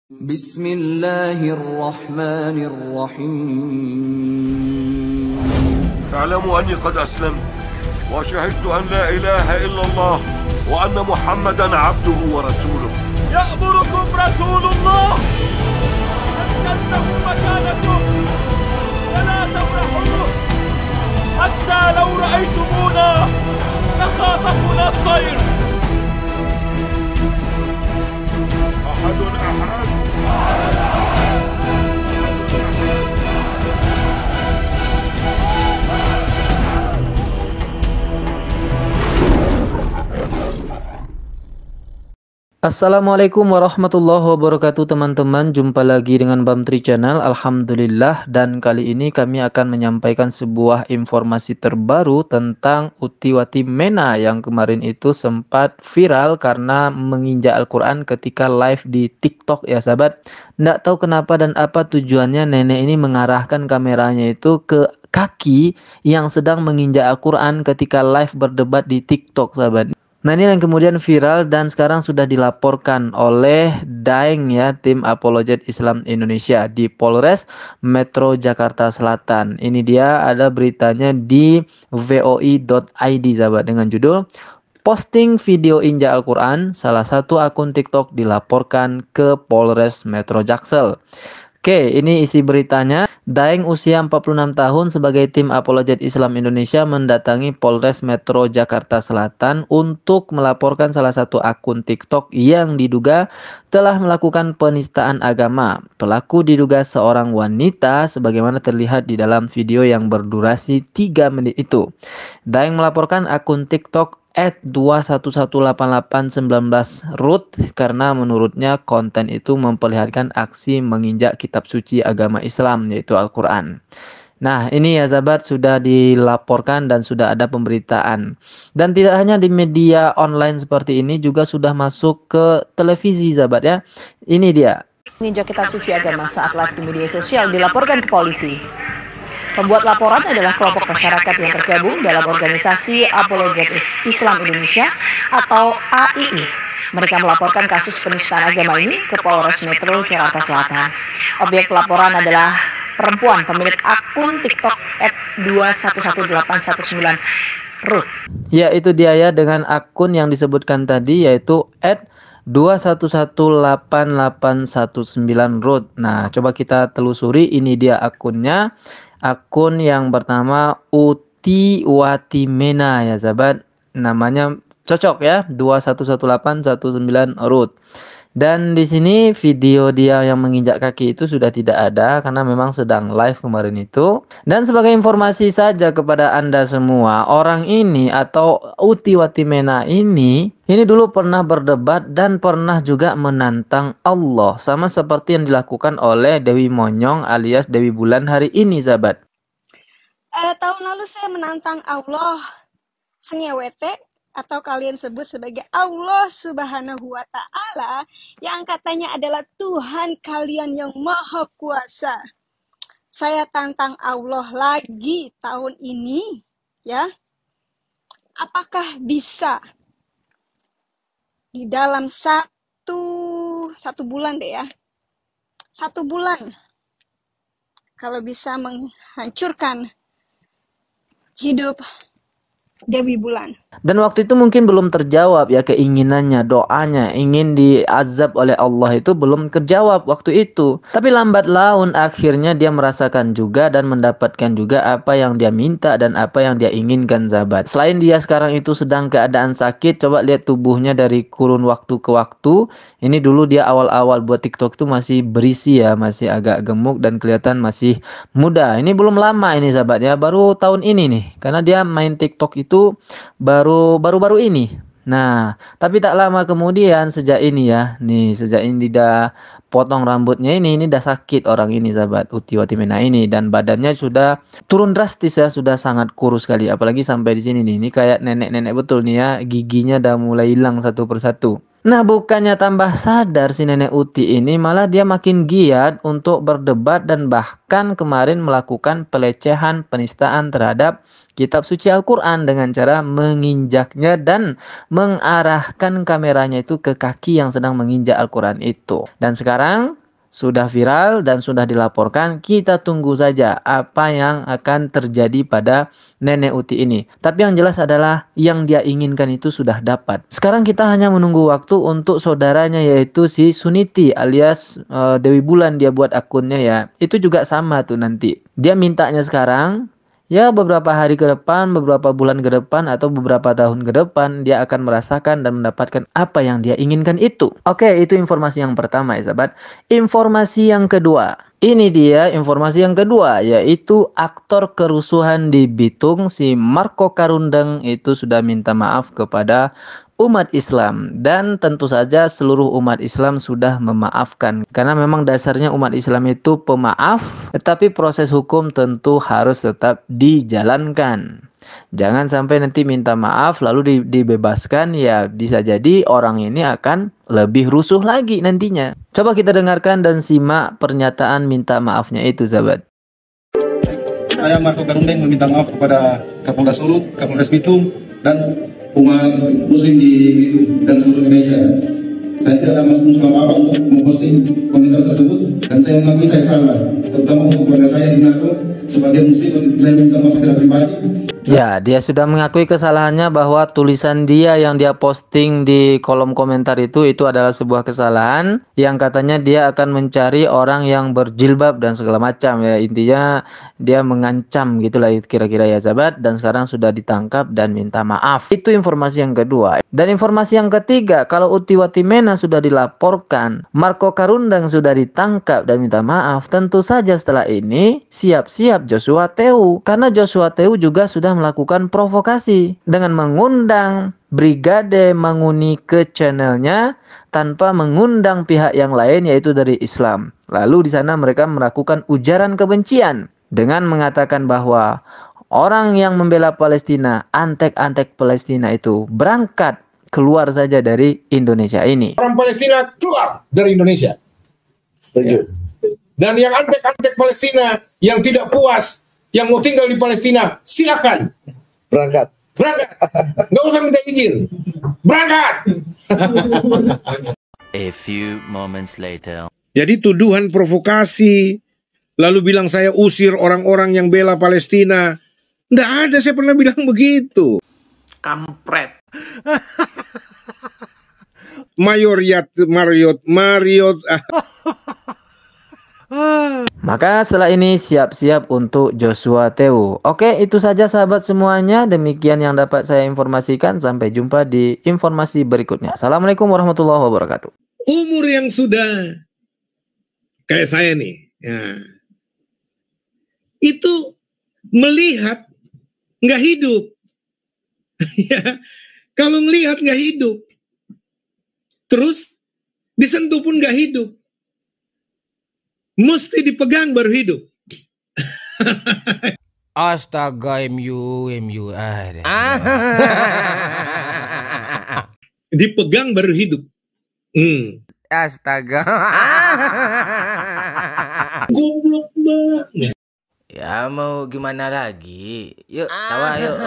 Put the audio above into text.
Bismillahirrahmanirrahim. اعلموا أني قد أسلمت وشهدت أن لا إله إلا الله وأن محمدا عبده ورسوله. يأمركم رسول الله أن تلزموا مكانكم ولا تبرحوه حتى لو رأيتمونا تخاطفنا الطير. أحد أحد. Assalamualaikum warahmatullahi wabarakatuh teman-teman. Jumpa lagi dengan Bam Tri Channel. Alhamdulillah, dan kali ini kami akan menyampaikan sebuah informasi terbaru tentang Utiwati Mena yang kemarin itu sempat viral karena menginjak Al-Quran ketika live di TikTok ya sahabat. Nggak tahu kenapa dan apa tujuannya nenek ini mengarahkan kameranya itu ke kaki yang sedang menginjak Al-Quran ketika live berdebat di TikTok sahabat. Nah, ini yang kemudian viral dan sekarang sudah dilaporkan oleh Daeng ya, tim Apologet Islam Indonesia di Polres Metro Jakarta Selatan. Ini dia ada beritanya di voi.id sahabat dengan judul posting video injak Al-Quran, salah satu akun TikTok dilaporkan ke Polres Metro Jaksel. Oke, ini isi beritanya. Daeng usia 46 tahun sebagai tim Apologet Islam Indonesia mendatangi Polres Metro Jakarta Selatan untuk melaporkan salah satu akun TikTok yang diduga telah melakukan penistaan agama. Pelaku diduga seorang wanita sebagaimana terlihat di dalam video yang berdurasi 3 menit itu. Daeng melaporkan akun TikTok @2118819root karena menurutnya konten itu memperlihatkan aksi menginjak kitab suci agama Islam yaitu Al-Quran. Nah, ini ya sahabat sudah dilaporkan dan sudah ada pemberitaan. Dan tidak hanya di media online seperti ini, juga sudah masuk ke televisi sahabat ya. Ini dia. Menginjak kitab suci agama saat live di media sosial dilaporkan ke polisi. Pembuat laporan adalah kelompok masyarakat yang tergabung dalam organisasi Apologet Islam Indonesia atau AII. Mereka melaporkan kasus penistaan agama ini ke Polres Metro Jakarta Selatan. Objek pelaporan adalah perempuan pemilik akun TikTok @211819root. Ya, itu dia ya dengan akun yang disebutkan tadi yaitu @2118819root. Nah, coba kita telusuri, ini dia akunnya. Akun yang pertama Utiwati Mena ya sahabat. Namanya cocok ya, 2118819root. Dan di sini video dia yang menginjak kaki itu sudah tidak ada karena memang sedang live kemarin itu. Dan sebagai informasi saja kepada Anda semua, orang ini atau Utiwati Mena ini dulu pernah berdebat dan pernah juga menantang Allah, sama seperti yang dilakukan oleh Dewi Monyong alias Dewi Bulan hari ini sahabat. Tahun lalu saya menantang Allah sengewete atau kalian sebut sebagai Allah Subhanahu wa Ta'ala yang katanya adalah Tuhan kalian yang Maha Kuasa. Saya tantang Allah lagi tahun ini ya. Apakah bisa di dalam satu bulan deh ya. 1 bulan kalau bisa menghancurkan hidup Dewi Bulan. Dan waktu itu mungkin belum terjawab ya keinginannya, doanya, ingin diazab oleh Allah itu belum terjawab waktu itu. Tapi lambat laun akhirnya dia merasakan juga dan mendapatkan juga apa yang dia minta dan apa yang dia inginkan sahabat. Selain dia sekarang itu sedang keadaan sakit, coba lihat tubuhnya dari kurun waktu ke waktu. Ini dulu dia awal-awal buat TikTok itu masih berisi ya, masih agak gemuk dan kelihatan masih muda. Ini belum lama ini sahabat ya, baru tahun ini nih. Karena dia main TikTok itu baru-baru ini. Nah, tapi tak lama kemudian sejak ini ya, nih sejak ini dia potong rambutnya ini udah sakit orang ini sahabat, Utiwati Mena ini, dan badannya sudah turun drastis ya, sudah sangat kurus sekali, apalagi sampai di sini nih, ini kayak nenek-nenek betul nih ya, giginya udah mulai hilang satu persatu. Nah, bukannya tambah sadar si nenek Uti ini, malah dia makin giat untuk berdebat dan bahkan kemarin melakukan pelecehan penistaan terhadap kitab suci Al-Quran dengan cara menginjaknya dan mengarahkan kameranya itu ke kaki yang sedang menginjak Al-Quran itu. Dan sekarang sudah viral dan sudah dilaporkan. Kita tunggu saja apa yang akan terjadi pada nenek Uti ini. Tapi yang jelas adalah yang dia inginkan itu sudah dapat. Sekarang kita hanya menunggu waktu untuk saudaranya, yaitu si Suniti alias Dewi Bulan. Dia buat akunnya ya. Itu juga sama tuh nanti. Dia mintanya sekarang. Ya, beberapa hari ke depan, beberapa bulan ke depan, atau beberapa tahun ke depan, dia akan merasakan dan mendapatkan apa yang dia inginkan itu. Oke, itu informasi yang pertama ya sahabat. Informasi yang kedua. Ini dia informasi yang kedua, yaitu aktor kerusuhan di Bitung, si Marco Karundeng itu sudah minta maaf kepada umat Islam, dan tentu saja seluruh umat Islam sudah memaafkan, karena memang dasarnya umat Islam itu pemaaf, tetapi proses hukum tentu harus tetap dijalankan. Jangan sampai nanti minta maaf lalu dibebaskan, ya bisa jadi orang ini akan lebih rusuh lagi nantinya. Coba kita dengarkan dan simak pernyataan minta maafnya itu sahabat. Saya Marco Karundeng meminta maaf kepada Kapolda Solo, Kapolres Bitung, dan umat muslim di Bitung dan seluruh Indonesia. Saya tidak ada maksud apa-apa untuk memposting komentar tersebut, dan saya mengakui saya salah, terutama untuk keluarga saya di Nato. Sebagai muslim, saya minta maaf secara pribadi. Ya, dia sudah mengakui kesalahannya bahwa tulisan dia yang dia posting di kolom komentar itu adalah sebuah kesalahan yang katanya dia akan mencari orang yang berjilbab dan segala macam ya. Intinya dia mengancam gitulah kira-kira ya sahabat, dan sekarang sudah ditangkap dan minta maaf. Itu informasi yang kedua. Dan informasi yang ketiga, kalau Uti Watimena sudah dilaporkan, Marco Karundeng sudah ditangkap dan minta maaf, tentu saja setelah ini siap-siap Joshua Teu, karena Joshua Teu juga sudah melakukan provokasi dengan mengundang Brigade Manguni ke channelnya tanpa mengundang pihak yang lain, yaitu dari Islam. Lalu di sana mereka melakukan ujaran kebencian dengan mengatakan bahwa orang yang membela Palestina, antek-antek Palestina itu berangkat keluar saja dari Indonesia ini. Orang Palestina keluar dari Indonesia. Setuju. Dan yang antek-antek Palestina yang tidak puas, yang mau tinggal di Palestina, silakan berangkat. Nggak usah minta izin. Berangkat. A few moments later. Jadi tuduhan provokasi, lalu bilang saya usir orang-orang yang bela Palestina. Nggak ada, saya pernah bilang begitu. Kampret. Mariot. Maka setelah ini siap-siap untuk Joshua Teu. Oke, itu saja sahabat semuanya. Demikian yang dapat saya informasikan. Sampai jumpa di informasi berikutnya. Assalamualaikum warahmatullahi wabarakatuh. Umur yang sudah kayak saya nih, ya, itu melihat nggak hidup. Ya, kalau melihat nggak hidup, terus disentuh pun nggak hidup. Mesti dipegang baru hidup. Astaga, MU. Dipegang baru hidup. Astaga. Goblok banget. Ya mau gimana lagi? Yuk, tawa yuk.